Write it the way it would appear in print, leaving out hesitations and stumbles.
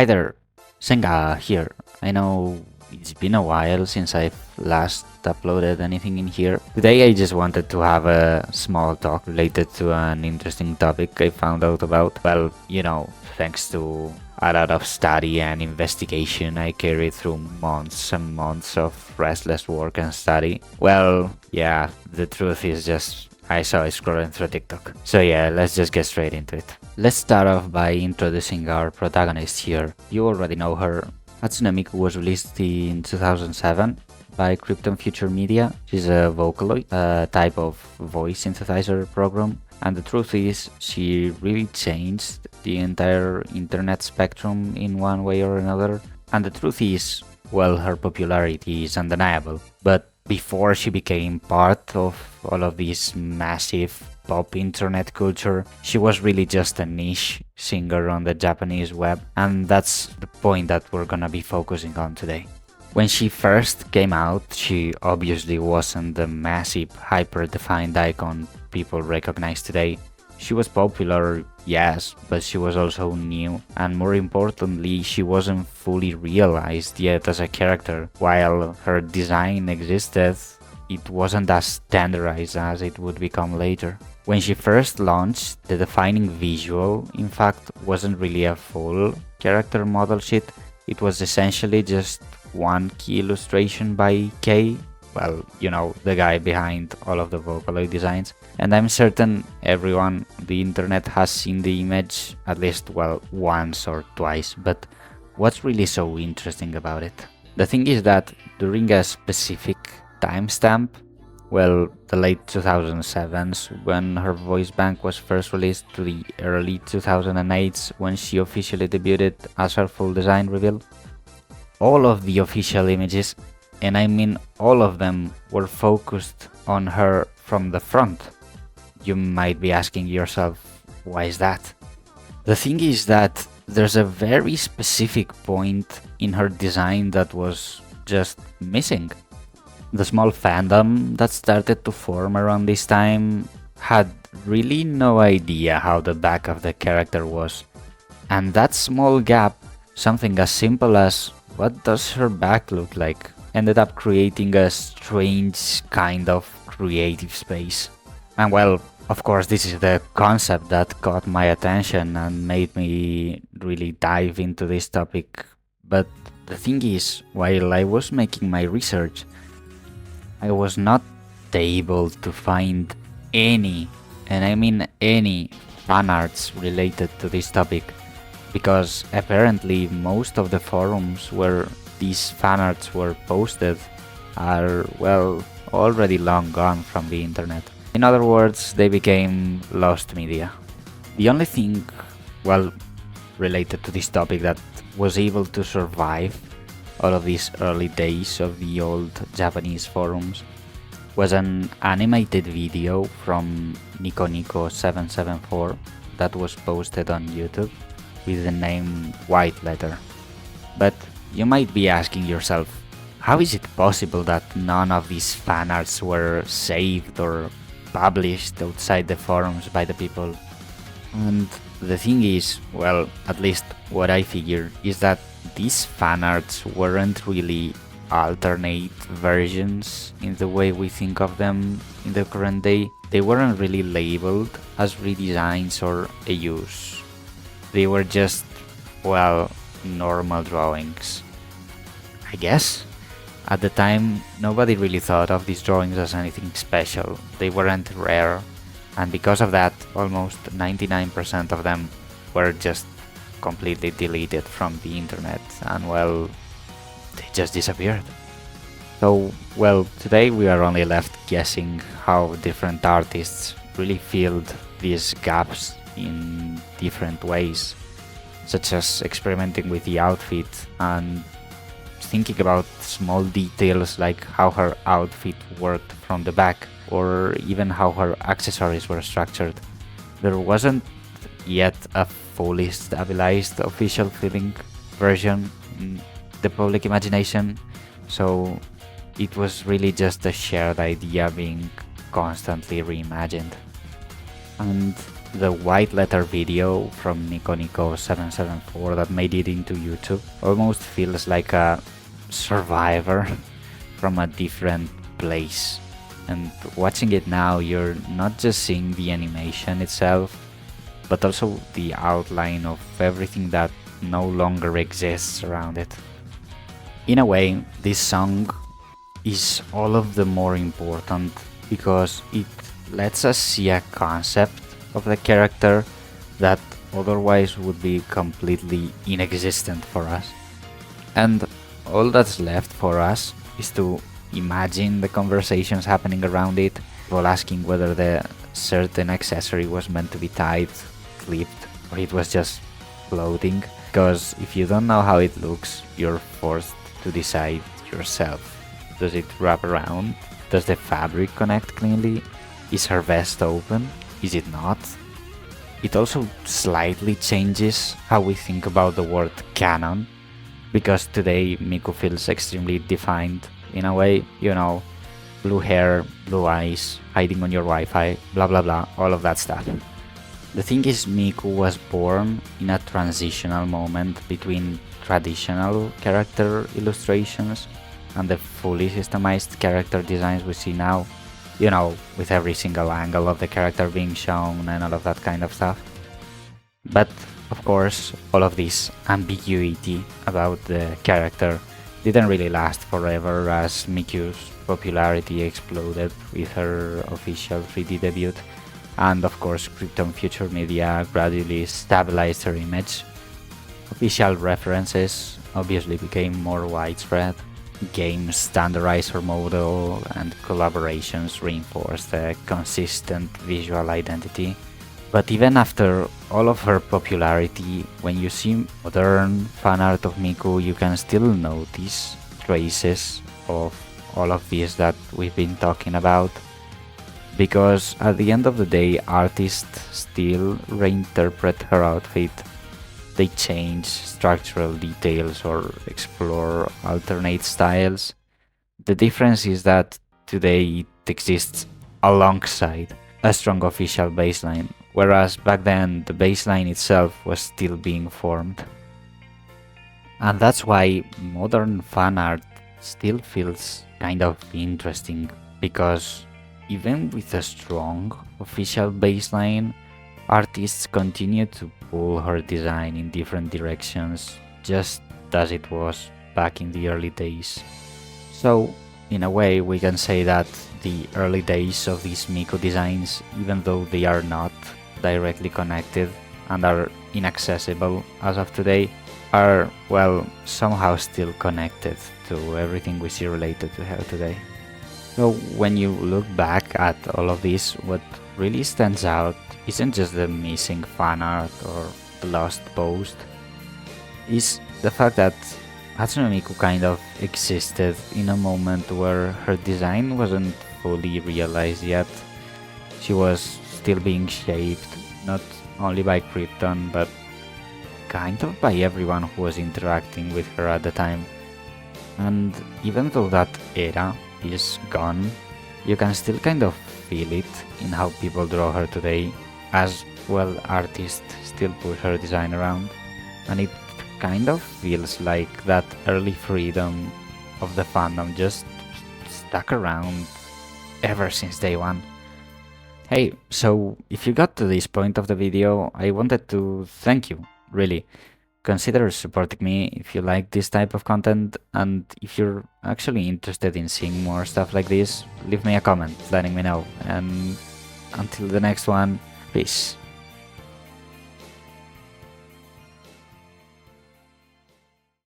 Hi there, Senga here. I know it's been a while since I've last uploaded anything in here. Today I just wanted to have a small talk related to an interesting topic I found out about. Well, thanks to a lot of study and investigation I carried through months and months of restless work and study. Well, yeah, the truth is just I saw it scrolling through TikTok. So yeah, let's just get straight into it. Let's start off by introducing our protagonist here. You already know her. Hatsune Miku was released in 2007 by Krypton Future Media. She's a Vocaloid, a type of voice synthesizer program. And the truth is, she really changed the entire internet spectrum in one way or another. And the truth is, well, her popularity is undeniable. But before she became part of all of this massive pop internet culture, she was really just a niche singer on the Japanese web, and that's the point that we're gonna be focusing on today. When she first came out, she obviously wasn't the massive, hyper-defined icon people recognize today. She was popular, yes, but she was also new, and more importantly, she wasn't fully realized yet as a character. While her design existed, it wasn't as standardized as it would become later. When she first launched, the defining visual, in fact, wasn't really a full character model sheet. It was essentially just one key illustration by Kei. Well, the guy behind all of the Vocaloid designs. And I'm certain everyone on the internet has seen the image at least, well, once or twice. But what's really so interesting about it? The thing is that during a specific timestamp, well, the late 2007s, when her voice bank was first released, to the early 2008s, when she officially debuted as her full design reveal, all of the official images, and I mean all of them, were focused on her from the front. You might be asking yourself, why is that? The thing is that there's a very specific point in her design that was just missing. The small fandom that started to form around this time had really no idea how the back of the character was. And that small gap, something as simple as what does her back look like, ended up creating a strange kind of creative space. And well, of course, this is the concept that caught my attention and made me really dive into this topic. But the thing is, while I was making my research, I was not able to find any, and I mean any, fanarts related to this topic, because apparently most of the forums where these fanarts were posted are, well, already long gone from the internet. In other words, they became lost media. The only thing, well, related to this topic that was able to survive all of these early days of the old Japanese forums was an animated video from Nico774 that was posted on YouTube with the name White Letter. But you might be asking yourself, how is it possible that none of these fanarts were saved or published outside the forums by the people? And the thing is, well, at least what I figured is that these fanarts weren't really alternate versions in the way we think of them in the current day. They weren't really labeled as redesigns or a use. They were just, well, normal drawings, I guess. At the time, nobody really thought of these drawings as anything special. They weren't rare, and because of that, almost 99% of them were just completely deleted from the internet, and well, they just disappeared. So, well, today we are only left guessing how different artists really filled these gaps in different ways, such as experimenting with the outfit and thinking about small details like how her outfit worked from the back, or even how her accessories were structured. There wasn't yet a fully stabilized official filling version in the public imagination, so it was really just a shared idea being constantly reimagined. And the white letter video from Nico Nico 774 that made it into YouTube almost feels like a survivor from a different place. And watching it now, you're not just seeing the animation itself, but also the outline of everything that no longer exists around it. In a way, this song is all of the more important because it lets us see a concept of the character that otherwise would be completely inexistent for us. And all that's left for us is to imagine the conversations happening around it, while asking whether the certain accessory was meant to be tied, clipped, or it was just floating. Because if you don't know how it looks, you're forced to decide yourself. Does it wrap around? Does the fabric connect cleanly? Is her vest open? Is it not? It also slightly changes how we think about the word canon, because today Miku feels extremely defined in a way, you know, blue hair, blue eyes, hiding on your Wi-Fi, blah blah blah, all of that stuff. The thing is, Miku was born in a transitional moment between traditional character illustrations and the fully systemized character designs we see now, you know, with every single angle of the character being shown and all of that kind of stuff. But of course, all of this ambiguity about the character didn't really last forever, as Miku's popularity exploded with her official 3D debut, and of course Krypton Future Media gradually stabilized her image. Official references obviously became more widespread, games standardized her model, and collaborations reinforced a consistent visual identity. But even after all of her popularity, when you see modern fan art of Miku, you can still notice traces of all of this that we've been talking about. Because at the end of the day, artists still reinterpret her outfit. They change structural details or explore alternate styles. The difference is that today it exists alongside a strong official baseline, whereas back then the baseline itself was still being formed. And that's why modern fan art still feels kind of interesting, because even with a strong official baseline, artists continue to pull her design in different directions, just as it was back in the early days. So, in a way, we can say that the early days of these Miku designs, even though they are not directly connected and are inaccessible as of today, are, well, somehow still connected to everything we see related to her today. So when you look back at all of this, what really stands out isn't just the missing fan art or the lost post, is the fact that Hatsune Miku kind of existed in a moment where her design wasn't fully realized yet. She was still being shaped, not only by Krypton, but kind of by everyone who was interacting with her at the time. And even though that era is gone, you can still kind of feel it in how people draw her today, as well artists still push her design around, and it kind of feels like that early freedom of the fandom just stuck around ever since day one. Hey, so if you got to this point of the video, I wanted to thank you, really. Consider supporting me if you like this type of content, and if you're actually interested in seeing more stuff like this, leave me a comment letting me know. And until the next one, peace.